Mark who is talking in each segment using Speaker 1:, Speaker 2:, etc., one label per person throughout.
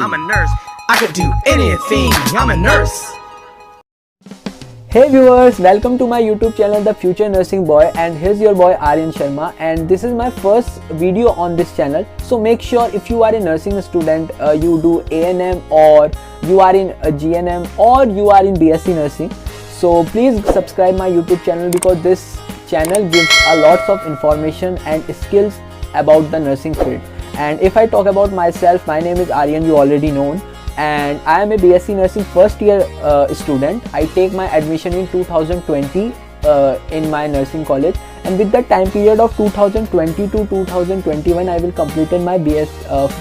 Speaker 1: I'm a nurse. I could do anything. I'm a nurse.
Speaker 2: Hey viewers, welcome to my YouTube channel The Future Nursing Boy, and here's your boy Aryan Sharma, and this is my first video on this channel. So make sure if you are a nursing student, you do A&M, or you are in GNM, or you are in BSc nursing, so please subscribe my YouTube channel, because this channel gives a lots of information and skills about the nursing field. And if I talk about myself, my name is Aryan, you already know, and I am a BSc nursing first year student. I take my admission in 2020 in my nursing college, and with the time period of 2020 to 2021 I will completed my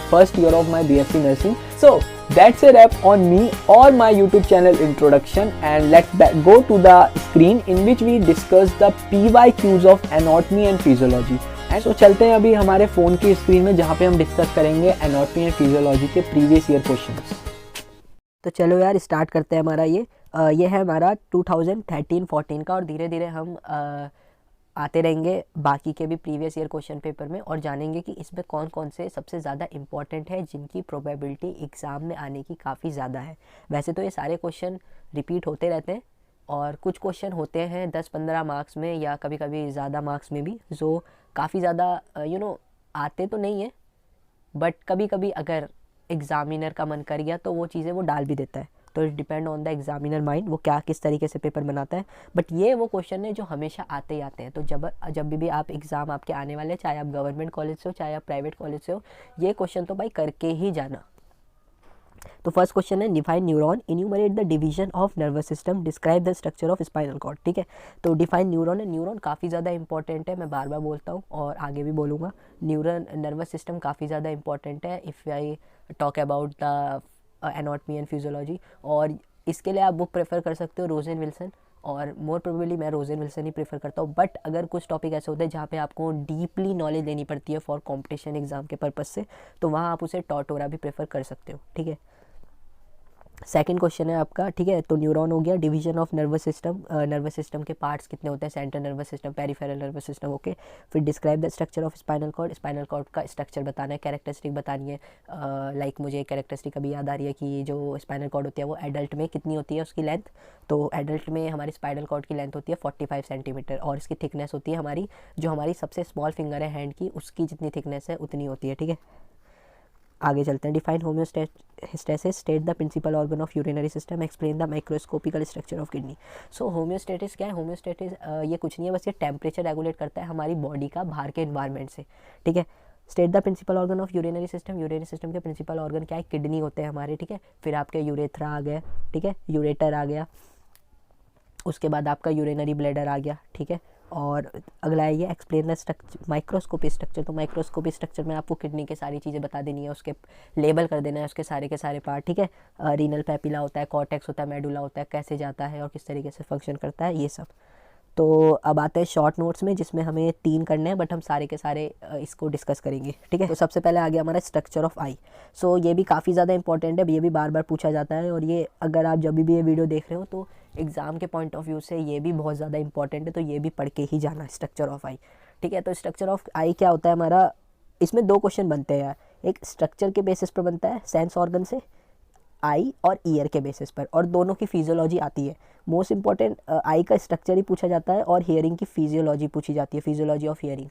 Speaker 2: first year of my BSc nursing. So that's a wrap on me or my YouTube channel introduction, and let's go to the screen in which we discuss the PYQs of anatomy and physiology. And तो चलते हैं अभी हमारे phone की screen में, जहाँ पे हम डिस्कस करेंगे एनाटॉमी एंड फिजियोलॉजी के प्रीवियस ईयर क्वेश्चंस। तो चलो यार स्टार्ट करते हैं। हमारा ये है हमारा 2013-14 का, और धीरे धीरे हम आते रहेंगे बाकी के भी प्रीवियस ईयर क्वेश्चन पेपर में, और जानेंगे कि इसमें कौन कौन से सबसे ज़्यादा इंपॉर्टेंट है, जिनकी प्रोबेबिलिटी एग्ज़ाम में आने की काफ़ी ज़्यादा है। वैसे तो ये सारे क्वेश्चन रिपीट होते रहते हैं, और कुछ क्वेश्चन होते हैं 10-15 मार्क्स में, या कभी कभी ज़्यादा मार्क्स में भी, जो काफ़ी ज़्यादा आते तो नहीं है, बट कभी कभी अगर एग्ज़ामिनर का मन कर गया तो वो चीज़ें वो डाल भी देता है। तो it depend on the examiner mind, वो क्या किस तरीके से पेपर बनाता है। बट ये वो क्वेश्चन है जो हमेशा आते ही आते हैं। तो जब भी आप एग्ज़ाम आपके आने वाले, चाहे आप गवर्नमेंट कॉलेज से हो चाहे आप प्राइवेट कॉलेज से हो, ये क्वेश्चन तो भाई करके ही जाना। तो फर्स्ट क्वेश्चन है define neuron, enumerate the division of nervous system, describe the structure of spinal cord. ठीक है, तो डिफाइन न्यूरॉन है। न्यूरॉन काफ़ी ज़्यादा इंपॉर्टेंट है, मैं बार बार बोलता हूँ और आगे भी बोलूँगा। न्यूरॉन नर्वस सिस्टम काफ़ी ज़्यादा इंपॉर्टेंट है if I talk about the anatomy and physiology. और इसके लिए आप बुक प्रेफर कर सकते हो रोजन विल्सन, और मोर प्रोबेबली मैं रोजन विल्सन ही प्रेफर करता हूँ। बट अगर कुछ टॉपिक ऐसे होते हैं जहाँ पे आपको डीपली नॉलेज लेनी पड़ती है फॉर कॉम्पिटिशन एग्जाम के पर्पज़ से, तो वहाँ आप उसे टॉटोरा भी प्रेफर कर सकते हो। ठीक है, सेकंड क्वेश्चन है आपका। ठीक है, तो न्यूरॉन हो गया। Division of nervous system, nervous system के पार्ट्स कितने होते हैं? Central nervous system, peripheral nervous system. Okay, फिर describe the structure of spinal cord, spinal cord का स्ट्रक्चर बताना है, कैरेक्टरिस्टिक बतानी है। लाइक मुझे कैरेक्टरिस्टिक अभी याद आ रही है कि जो स्पाइनल कॉर्ड होती है वो एडल्ट में कितनी होती है उसकी लेंथ। तो एडल्ट में हमारी स्पाइनल कॉर्ड की लेंथ होती है 45 सेंटीमीटर, और इसकी थिकनेस होती है हमारी, जो हमारी सबसे स्मॉल फिंगर है हैंड की, उसकी जितनी थिकनेस है उतनी होती है। ठीक है, आगे चलते हैं। Define homeostasis, state the principal organ of urinary system, explain the microscopical structure of kidney. So homeostasis क्या है? होम्योस्टेटिस ये कुछ नहीं है, बस ये टेम्परेचर रेगुलेट करता है हमारी बॉडी का बाहर के इन्वायरमेंट से। ठीक है, state the principal organ of urinary system, urinary system के प्रिंसिपल ऑर्गन क्या है? किडनी होते हैं हमारे। ठीक है, फिर आपके यूरेथ्रा आ गया, ठीक है, यूरेटर आ गया, उसके बाद आपका यूरिनरी ब्लैडर आ गया। ठीक है, और अगला है ये explain the structure microscopy structure. तो माइक्रोस्कोपी स्ट्रक्चर में आपको किडनी के सारी चीज़ें बता देनी है, उसके लेबल कर देना है उसके सारे के सारे पार्ट। ठीक है, रीनल पैपिला होता है, कॉर्टेक्स होता है, मेडुला होता है, कैसे जाता है और किस तरीके से फंक्शन करता है, ये सब। तो अब आते हैं शॉर्ट नोट्स में, जिसमें हमें 3 करने हैं, बट हम सारे के सारे इसको डिस्कस करेंगे। ठीक है, तो सबसे पहले आ गया हमारा स्ट्रक्चर ऑफ आई। सो ये भी काफ़ी ज़्यादा इंपॉर्टेंट है, ये भी बार बार पूछा जाता है, और ये अगर आप जब भी ये वीडियो देख रहे हो तो एग्ज़ाम के पॉइंट ऑफ व्यू से ये भी बहुत ज़्यादा इंपॉर्टेंट है, तो ये भी पढ़ के ही जाना है, स्ट्रक्चर ऑफ आई। ठीक है, तो स्ट्रक्चर ऑफ आई क्या होता है हमारा? इसमें 2 क्वेश्चन बनते हैं यार, एक स्ट्रक्चर के बेसिस पर बनता है सेंस ऑर्गन से, आई और ईयर के बेसिस पर, और दोनों की फिजियोलॉजी आती है। मोस्ट इंपॉर्टेंट आई का स्ट्रक्चर ही पूछा जाता है, और हियरिंग की फिजियोलॉजी पूछी जाती है, फिजियोलॉजी ऑफ हियरिंग।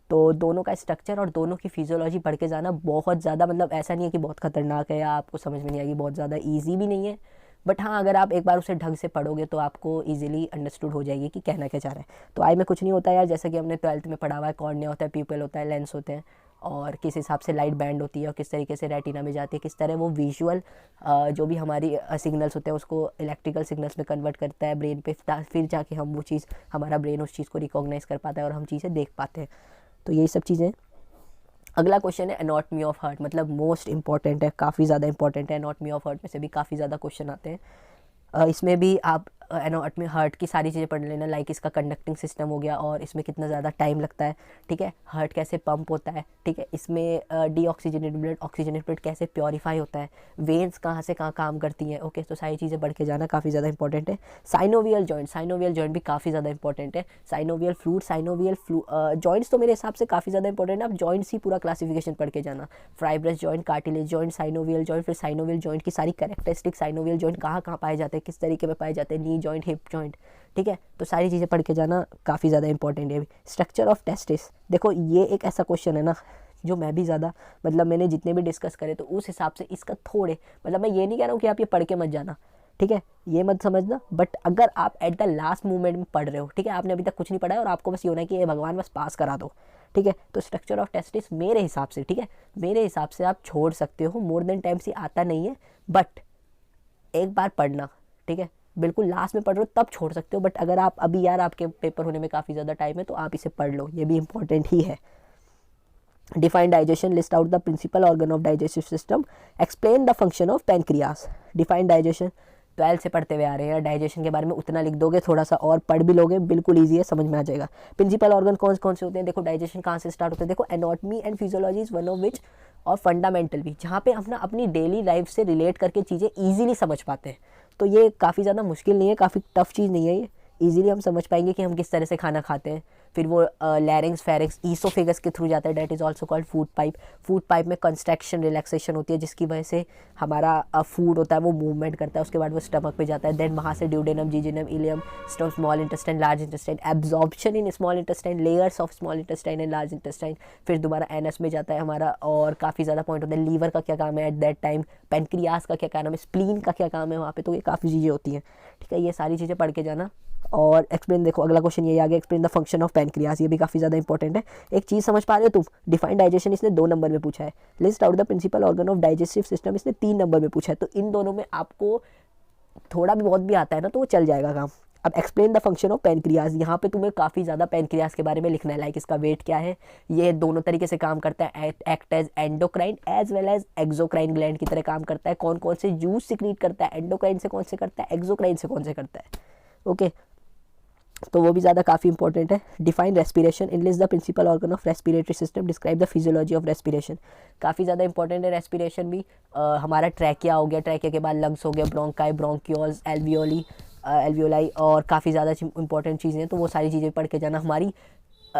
Speaker 2: तो दोनों का स्ट्रक्चर और दोनों की फिजियोलॉजी पढ़ के जाना बहुत ज़्यादा, मतलब ऐसा नहीं है कि बहुत खतरनाक है या आपको समझ में नहीं आएगी, बहुत ज़्यादा ईजी भी नहीं है, बट हाँ अगर आप एक बार उसे ढंग से पढ़ोगे तो आपको इजीली अंडरस्टूड हो जाएगी कि कहना क्या चाह रहा है। तो आई में कुछ नहीं होता यार, जैसा कि हमने 12th में पढ़ा हुआ है, कॉर्निया होता है, प्यूपिल होता है, लेंस होते हैं, और किस हिसाब से लाइट बैंड होती है और किस तरीके से रेटिना में जाती है, किस तरह वो विजुअल जो भी हमारी सिग्नल्स होते हैं उसको इलेक्ट्रिकल सिग्नल्स में कन्वर्ट करता है ब्रेन पे, फिर जाके हम वो चीज़, हमारा ब्रेन उस चीज़ को रिकॉग्नाइज कर पाता है और हम चीज़ें देख पाते हैं। तो यही सब चीज़ें। अगला क्वेश्चन है एनाटॉमी ऑफ हार्ट, मतलब मोस्ट इंपॉर्टेंट है, काफ़ी ज़्यादा इंपॉर्टेंट है। एनाटॉमी ऑफ हार्ट में से भी काफ़ी ज़्यादा क्वेश्चन आते हैं। इसमें भी आप
Speaker 3: एनाटॉमी हार्ट की सारी चीज़ें पढ़ लेना, लाइक इसका कंडक्टिंग सिस्टम हो गया और इसमें कितना ज़्यादा टाइम लगता है, ठीक है, हार्ट कैसे पंप होता है, ठीक है, इसमें डीऑक्सीजनेटेड ब्लड ऑक्सीजनेटेड ब्लड कैसे प्योरीफाई होता है, वेन्स कहाँ से कहाँ काम करती हैं, ओके, तो सारी चीज़ें पढ़ के जाना काफ़ी ज़्यादा इंपॉर्टेंट है। साइनोवियल जॉइंट भी काफ़ी ज़्यादा इंपॉर्टेंट है। साइनोवियल जॉइंट्स तो मेरे हिसाब से काफ़ी ज़्यादा इंपॉर्टेंट है। आप जॉइंट्स ही पूरा क्लासिफिकेशन पढ़ के जाना, fibrous joint, cartilage joint, synovial joint, फिर साइनोवियल जॉइंट की सारी कैरेक्टरिस्टिक, साइनोवियल जॉइंट कहाँ कहाँ पाए जाते हैं, किस तरीके में पाए जाते हैं, नी जॉइंट, हिप जॉइंट, ठीक है, तो सारी चीज़ें पढ़ के जाना काफ़ी ज़्यादा इंपॉर्टेंट है। स्ट्रक्चर ऑफ टेस्टिस, देखो ये एक ऐसा क्वेश्चन है ना जो मैं भी ज़्यादा मतलब मैंने जितने भी डिस्कस करे तो उस हिसाब से इसका थोड़े, मतलब मैं ये नहीं कह रहा हूँ कि आप ये पढ़ के मत जाना, ठीक है, ये मत समझना, बट अगर आप एट द लास्ट मोमेंट में पढ़ रहे हो, ठीक है, आपने अभी तक कुछ नहीं पढ़ा है और आपको बस ये होना है कि ये भगवान बस पास करा दो, ठीक है, तो स्ट्रक्चर ऑफ टेस्टिस मेरे हिसाब से, ठीक है, मेरे हिसाब से आप छोड़ सकते हो, मोर देन टाइम से आता नहीं है, बट एक बार पढ़ना, ठीक है, बिल्कुल लास्ट में पढ़ रहे हो तब छोड़ सकते हो, बट अगर आप अभी यार आपके पेपर होने में काफ़ी ज़्यादा टाइम है तो आप इसे पढ़ लो, ये भी इंपॉर्टेंट ही है। Define digestion, list out the principal organ of digestive system, explain the function of pancreas. Define digestion 12 से पढ़ते हुए आ रहे हैं, डाइजेशन के बारे में उतना लिख दोगे, थोड़ा सा और पढ़ भी लोगे, बिल्कुल ईजी है, समझ में आ जाएगा। प्रिंसिपल ऑर्गन कौन कौन से होते हैं, देखो डाइजेशन कहाँ से स्टार्ट होता है, देखो anatomy and physiology is one of which, और फंडामेंटल भी, जहाँ पे अपना अपनी डेली लाइफ से रिलेट करके चीज़ें ईजिली समझ पाते हैं, तो ये काफ़ी ज़्यादा मुश्किल नहीं है, काफ़ी टफ चीज़ नहीं है, ये ईजिली हम समझ पाएंगे कि हम किस तरह से खाना खाते हैं। फिर वो लैरिंग्स, फेरिंग्स, ईसोफेगस के थ्रू जाता है, that is also called food pipe. Food pipe में कंस्ट्रक्शन, रिलैक्सेशन होती है जिसकी वजह से हमारा फूड होता है वो मूवमेंट करता है, उसके बाद वो स्टमक पे जाता है, देन वहाँ से duodenum, jejunum, ileum, small intestine, large intestine, absorption in small intestine, layers of small intestine and large intestine, फिर दोबारा एनएस में जाता है हमारा, और काफ़ी ज़्यादा पॉइंट होता है, लीवर का क्या काम है एट दैट टाइम, पेनक्रियास का क्या काम है, स्प्लीन का क्या काम है वहाँ पे, तो ये काफ़ी चीज़ें होती हैं, ठीक है, ये सारी चीज़ें पढ़ के जाना। और एक्सप्लेन, देखो अगला क्वेश्चन ये आ गया, explain the function of pancreas, ये भी काफ़ी ज़्यादा इंपॉर्टेंट है। एक चीज़ समझ पा रहे हो तुम, डिफाइन डाइजेशन इसने 2 नंबर में पूछा है, list out the principal organ of digestive system इसने 3 नंबर में पूछा है, तो इन दोनों में आपको थोड़ा भी बहुत भी आता है ना तो वो चल जाएगा काम। अब explain the function of pancreas, यहाँ पे तुम्हें काफ़ी ज़्यादा पैनक्रियास के बारे में लिखना है, लाइक इसका वेट क्या है, ये दोनों तरीके से काम करता है, act as endocrine as well as exocrine gland की तरह काम करता है, कौन कौन से जूस सिक्रीट करता है, एंडोक्राइन से कौन से करता है, एक्सोक्राइन से कौन से करता है, ओके, तो वो भी ज़्यादा काफ़ी इंपॉर्टेंट है। Define respiration, enlist the principal organ of respiratory system, describe the physiology of respiration, काफ़ी ज़्यादा इंपॉर्टेंट है रेस्पिरेशन भी। हमारा ट्रैकिया हो गया, ट्रैकिया के बाद लंग्स हो गया, ब्रोंकाई, ब्रोंक्यूल्स, एल्वियोलाई, और काफ़ी ज़्यादा इंपॉर्टेंट चीज़ें हैं, तो वो सारी चीज़ें पढ़ के जाना हमारी।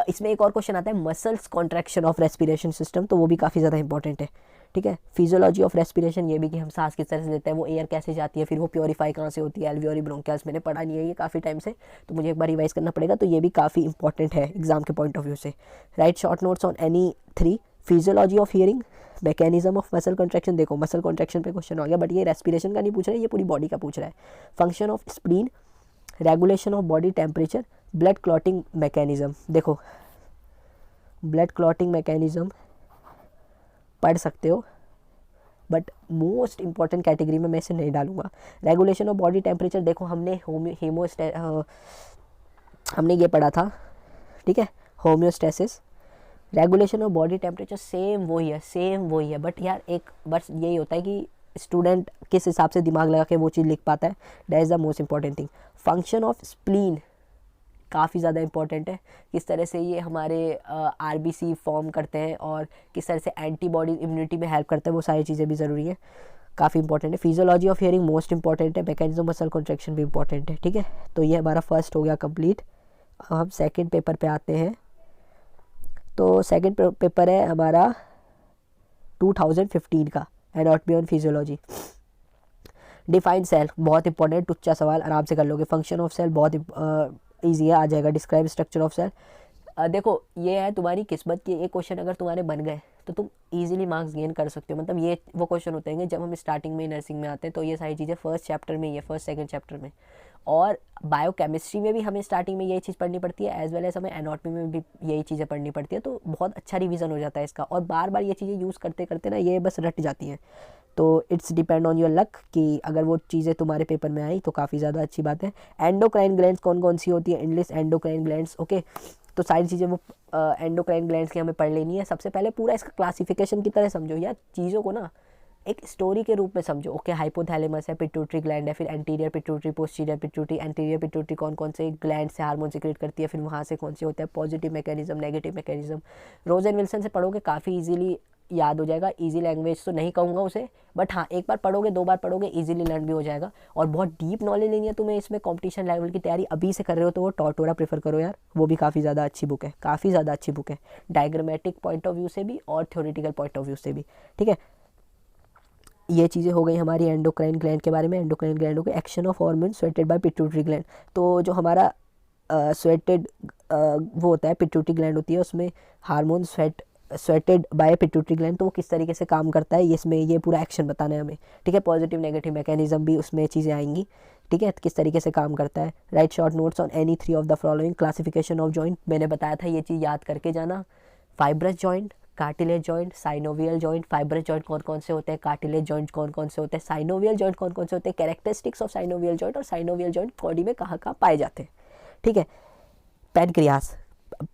Speaker 3: इसमें एक और क्वेश्चन आता है muscles contraction of respiration system, तो वो भी काफ़ी ज़्यादा इंपॉर्टेंट है, ठीक है। फिजियोलॉजी ऑफ रेस्पिरेशन, ये भी कि हम सांस किस तरह से लेते हैं, वो एयर कैसे जाती है, फिर वो प्योरीफाई कहाँ से होती है, एल्वियोली, ब्रोंकियल्स, मैंने पढ़ा नहीं है ये काफ़ी टाइम से, तो मुझे एक बार रिवाइज करना पड़ेगा, तो ये भी काफ़ी इंपॉर्टेंट है एग्जाम के पॉइंट ऑफ व्यू से। Right short notes on any 3। Physiology of hearing, mechanism of muscle contraction, देखो मसल कॉन्ट्रैक्शन पे क्वेश्चन हो गया, बट ये रेस्पिरेशन का नहीं पूछ रहा है, ये पूरी बॉडी का पूछ रहा है। Function of spleen, regulation of body temperature, blood clotting mechanism, देखो ब्लड क्लॉटिंग मैकेनिज्म पढ़ सकते हो, बट मोस्ट इंपॉर्टेंट कैटेगरी में मैं इसे नहीं डालूंगा। रेगुलेशन ऑफ बॉडी टेम्परेचर, देखो हमने हमने ये पढ़ा था, ठीक है, homeostasis. Regulation of body temperature same वही है, बट यार एक बस यही होता है कि स्टूडेंट किस हिसाब से दिमाग लगा के वो चीज़ लिख पाता है, that is the most important thing. Function of spleen काफ़ी ज़्यादा इंपॉर्टेंट है, किस तरह से ये हमारे आरबीसी फॉर्म करते हैं और किस तरह से एंटीबॉडी इम्यूनिटी में हेल्प करते हैं, वो सारी चीज़ें भी ज़रूरी है, काफ़ी इंपॉर्टेंट है। Physiology of hearing most important है, मैकेनिज्म मसल कॉन्ट्रैक्शन भी इंपॉर्टेंट है, ठीक है। तो ये हमारा फर्स्ट हो गया कंप्लीट। अब हम सेकंड पेपर पे आते हैं, तो सेकंड पेपर है हमारा 2015 का, anatomy and physiology. Define cell, बहुत इंपॉर्टेंट, टुच्चा सवाल, आराम से कर लोगे। फंक्शन ऑफ सेल बहुत ईजी है, आ जाएगा। डिस्क्राइब स्ट्रक्चर ऑफ सेल, देखो ये है तुम्हारी किस्मत की, एक क्वेश्चन अगर तुम्हारे बन गए तो तुम इजीली मार्क्स गेन कर सकते हो, मतलब ये वो क्वेश्चन होते हैं जब हम स्टार्टिंग में नर्सिंग में आते हैं, तो ये सारी चीज़ें फर्स्ट चैप्टर में ही है, फर्स्ट सेकंड चैप्टर में। और बायोकेमिस्ट्री में भी हमें स्टार्टिंग में यही चीज़ पढ़नी पड़ती है, एज वेल एज हमें एनाटॉमी में भी यही चीज़ें पढ़नी पड़ती है, तो बहुत अच्छा रिवीजन हो जाता है इसका, और बार बार ये चीज़ें यूज़ करते करते ना ये बस रट जाती हैं। तो it's depend on your luck कि अगर वो चीज़ें तुम्हारे पेपर में आई तो काफ़ी ज़्यादा अच्छी बात है। एंडोक्राइन ग्लैंड्स कौन कौन सी होती है, इनलिस्ट एंडोक्राइन ग्लैंड्स, ओके, तो सारी चीज़ें वो एंडोक्राइन ग्लैंड्स की हमें पढ़ लेनी है। सबसे पहले पूरा इसका क्लासिफिकेशन की तरह समझो यार चीज़ों को ना, एक स्टोरी के रूप में समझो। ओके, हाइपोथैलेमस है, पिट्यूटरी ग्लैंड है, फिर anterior pituitary, posterior pituitary, anterior pituitary कौन कौन से ग्लैंड से हार्मोन सिक्रेट करती है, फिर वहाँ से कौन से होता है positive mechanism, negative mechanism. Ross and Wilson से पढ़ोगे काफ़ी ईजिली याद हो जाएगा। इजी लैंग्वेज तो नहीं कहूँगा उसे, बट हाँ एक बार पढ़ोगे 2 बार पढ़ोगे इजीली लर्न भी हो जाएगा। और बहुत डीप नॉलेज लेनी है तुम्हें इसमें, कंपटीशन लेवल की तैयारी अभी से कर रहे हो तो वो टॉर्टोरा प्रेफर करो यार, वो भी काफ़ी ज़्यादा अच्छी बुक है, काफ़ी ज़्यादा अच्छी बुक है, डायग्रामेटिक पॉइंट ऑफ व्यू से भी और थ्योरेटिकल पॉइंट ऑफ व्यू से भी। ठीक है, ये चीज़ें हो गई हमारी एंडोक्राइन ग्लैंड के बारे में। एंडोक्राइन ग्लैंड हो गई, action of hormone secreted by pituitary gland. तो जो हमारा स्वेटेड वो होता है पिट्यूटरी ग्लैंड होती है, उसमें hormone secreted by pituitary gland, तो वो किस तरीके से काम करता है इसमें ये पूरा एक्शन बताना है हमें। ठीक है, पॉजिटिव नेगेटिव मैकेनिज्म भी उसमें चीज़ें आएंगी। ठीक है, किस तरीके से काम करता है। Right short notes on any 3 of the following. Classification of joint, मैंने बताया था ये चीज़ याद करके जाना। Fibrous joint, cartilage joint, synovial joint. Fibrous joint कौन कौन से होते हैं, कार्टिलेज जॉइंट कौन कौन से होते हैं, साइनोवियल जॉइंट कौन कौन से होते हैं, कैरेक्टरिस्टिक्स ऑफ साइनोवियल जॉइंट, और साइनोवियल जॉइंट बॉडी में कहाँ कहाँ पाए जाते हैं। ठीक है, पैनक्रियास,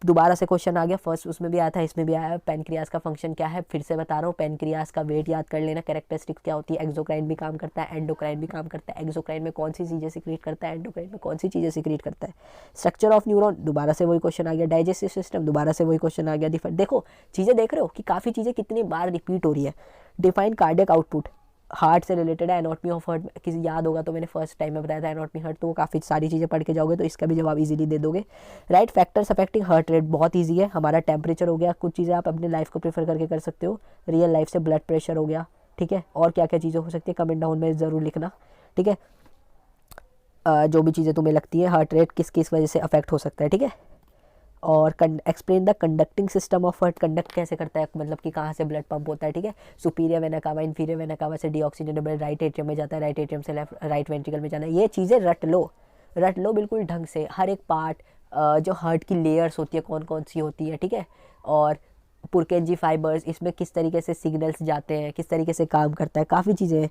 Speaker 3: दोबारा से क्वेश्चन आ गया, फर्स्ट उसमें भी आया था इसमें भी आया है। पैनक्रियास का फंक्शन क्या है, फिर से बता रहा हूँ, पैनक्रियास का वेट याद कर लेना। कैरेक्टरिस्टिक्स क्या होती है, एक्सोक्राइन भी काम करता है, एंडोक्राइन भी काम करता है। एक्सोक्राइन में कौन सी चीज़ें सिक्रीट करता है, एंडोक्राइन में कौन सी चीज़ें सिक्रीट करता है। स्ट्रक्चर ऑफ न्यूरॉन, दोबारा से वही क्वेश्चन आ गया। डाइजेस्टिव सिस्टम, दोबारा से वही क्वेश्चन आ गया। देखो चीज़ें देख रहे हो कि काफ़ी चीज़ें कितनी बार रिपीट हो रही है। डिफाइन कार्डियक आउटपुट, हार्ट से रिलेटेड है। एनाटॉमी ऑफ हार्ट किसी याद होगा तो मैंने फर्स्ट टाइम में बताया था एनाटॉमी हार्ट, तो वो काफ़ी सारी चीज़ें पढ़ के जाओगे तो इसका भी जवाब इजीली दे दोगे। Right, factors affecting heart rate, बहुत इजी है। हमारा टेम्परेचर हो गया, कुछ चीज़ें आप अपने लाइफ को प्रेफर करके कर सकते हो। रियल लाइफ से ब्लड प्रेशर हो गया। ठीक है, और क्या क्या चीज़ें हो सकती है कमेंट डाउन में ज़रूर लिखना। ठीक है, जो भी चीज़ें तुम्हें लगती है हार्ट रेट किस किस वजह से अफेक्ट हो सकता है। ठीक है, और explain the conducting system of heart, conduct कैसे करता है, मतलब कि कहाँ से ब्लड पंप होता है। ठीक है, superior vena cava, inferior vena cava से डीऑक्सीजनेटेड ब्लड राइट एट्रियम में जाता है, राइट एट्रियम से लेफ्ट राइट वेंट्रिकल में जाना है। ये चीज़ें रट लो बिल्कुल ढंग से, हर एक पार्ट जो हार्ट की लेयर्स होती है कौन कौन सी होती है। ठीक है, और पुरकेंजी फाइबर्स, इसमें किस तरीके से सिग्नल्स जाते हैं, किस तरीके से काम करता है, काफ़ी चीज़ें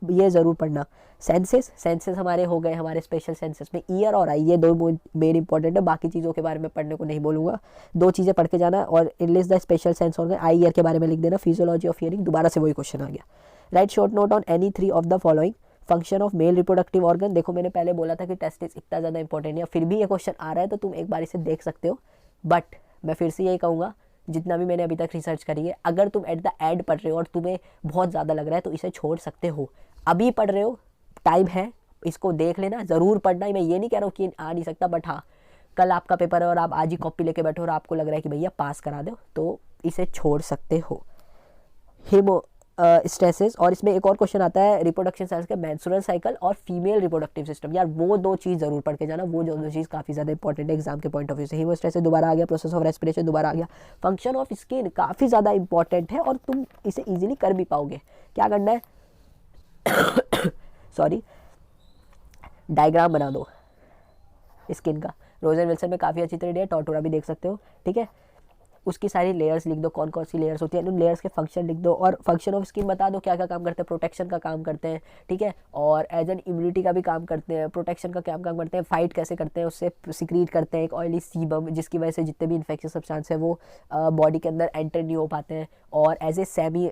Speaker 3: ये ज़रूर पढ़ना। सेंसेस हमारे हो गए, हमारे स्पेशल सेंसेस में ईयर और आई, ये 2 मेन इंपॉर्टेंट है, बाकी चीज़ों के बारे में पढ़ने को नहीं बोलूँगा। 2 चीज़ें पढ़ के जाना और इनलिस्ट द स्पेशल सेंस हो गए। आई ईयर के बारे में लिख देना। फिजियोलॉजी ऑफ हियरिंग, दोबारा से वही क्वेश्चन आ गया। Right short note on any 3 of the following. Function of male reproductive organ, देखो मैंने पहले बोला था कि टेस्टिस इतना ज़्यादा इंपॉर्टेंट है, फिर भी ये क्वेश्चन आ रहा है तो तुम एक बार इसे देख सकते हो। बट मैं फिर से यही कहूँगा, जितना भी मैंने अभी तक रिसर्च करी है, अगर तुम एट द एंड पढ़ रहे हो और तुम्हें बहुत ज़्यादा लग रहा है तो इसे छोड़ सकते हो। अभी पढ़ रहे हो, टाइम है, इसको देख लेना, ज़रूर पढ़ना। मैं ये नहीं कह रहा हूँ कि आ नहीं सकता, बट हाँ कल आपका पेपर है और आप आज ही कॉपी लेके बैठो और आपको लग रहा है कि भैया पास करा दो, तो इसे छोड़ सकते हो। स्ट्रेसेस, और इसमें एक और क्वेश्चन आता है रिप्रोडक्शन साइकिल के, मेंस्ट्रुअल साइकिल और फीमेल रिप्रोडक्टिव सिस्टम। यार वो 2 चीज़ ज़रूर पढ़ के जाना, वो 2 चीज़ काफ़ी ज़्यादा इंपॉर्टेंट है एग्जाम के पॉइंट ऑफ व्यू से। हीमोस्टेसिस दोबारा आ गया, प्रोसेस ऑफ रेस्पिरेशन दोबारा आ गया, फंक्शन ऑफ स्किन काफ़ी ज़्यादा इंपॉर्टेंट है और तुम इसे ईजिली कर भी पाओगे। क्या करना है सॉरी, डायग्राम बना दो स्किन का। रोजर विल्सन में काफ़ी अच्छी तरह है, टॉर्टोरा भी देख सकते हो। ठीक है, उसकी सारी लेयर्स लिख दो, कौन कौन सी लेयर्स होती है, उन लेयर्स के फंक्शन लिख दो, और फंक्शन ऑफ स्किन बता दो क्या क्या काम करते हैं। प्रोटेक्शन का काम करते हैं, ठीक है, और एज एन इम्यूनिटी का भी काम करते हैं। प्रोटेक्शन का क्या काम करते हैं, फाइट कैसे करते हैं, उससे सिक्रीट करते हैं एक ऑयली सीबम, जिसकी वजह से जितने भी इन्फेक्शियस सब्सटेंस है वो बॉडी के अंदर एंटर नहीं हो पाते हैं। और एज ए सेमी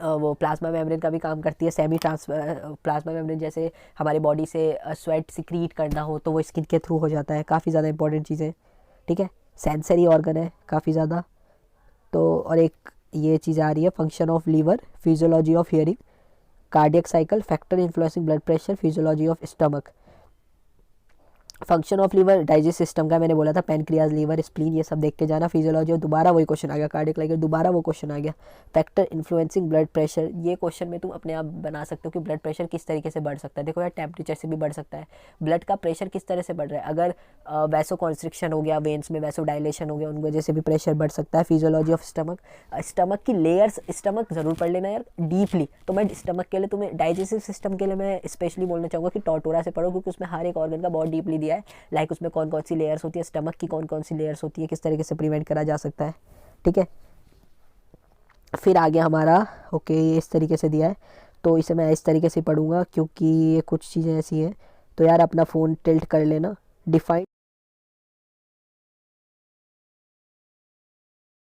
Speaker 3: वो प्लाज्मा मेम्ब्रेन का भी काम करती है। सेमी प्लाज्मा मेम्ब्रेन जैसे हमारी बॉडी से स्वेट सिक्रीट करना हो तो वो स्किन के थ्रू हो जाता है। काफ़ी ज़्यादा इंपॉर्टेंट चीज़ें, ठीक है। सेंसरी ऑर्गन है काफ़ी ज़्यादा। तो और एक ये चीज़ आ रही है function of liver, physiology of hearing, cardiac cycle, factor influencing blood pressure, physiology of stomach. Function of liver digest system का मैंने बोला था, पैनक्रियाज, लीवर, स्प्लीन, ये सब देख के जाना। फिजियोलॉजी, दोबारा वही क्वेश्चन आ गया। कार्डियक लाइकर, दोबारा वो क्वेश्चन आ गया। फैक्टर इन्फ्लुएंसिंग ब्लड प्रेशर, ये क्वेश्चन में तुम अपने आप बना सकते हो कि ब्लड प्रेशर किस तरीके से बढ़ सकता है। देखो यार, टेम्परेचर से भी बढ़ सकता है। ब्लड का प्रेशर किस तरह से बढ़ रहा है, अगर वैसो कॉन्स्ट्रिक्शन हो गया, वेन्स में वैसो डायलेशन हो गया, उन वजह से भी प्रेशर बढ़ सकता है। फिजियोलॉजी ऑफ स्टमक, स्टमक की लेयर्स, स्टमक ज़रूर पढ़ लेना यार डीपली। तो मैं स्टमक के लिए तुम्हें डाइजेस्टिव सिस्टम के लिए मैं स्पेशली बोलना चाहूँगा कि टॉर्टोरा से पढ़ो, क्योंकि उसमें हर एक ऑर्गन का बहुत डीपली दिया है। लाइक उसमें कौन कौन सी लेयर्स होती है, स्टमक की कौन कौन सी लेयर्स होती है, किस तरीके से प्रिवेंट करा जा सकता है, ठीक है। फिर आगे हमारा ओके ये इस तरीके से दिया है, तो इसे मैं इस तरीके से पढ़ूंगा क्योंकि ये कुछ चीज़ें ऐसी हैं। तो यार अपना फ़ोन टिल्ट कर लेना। डिफाइन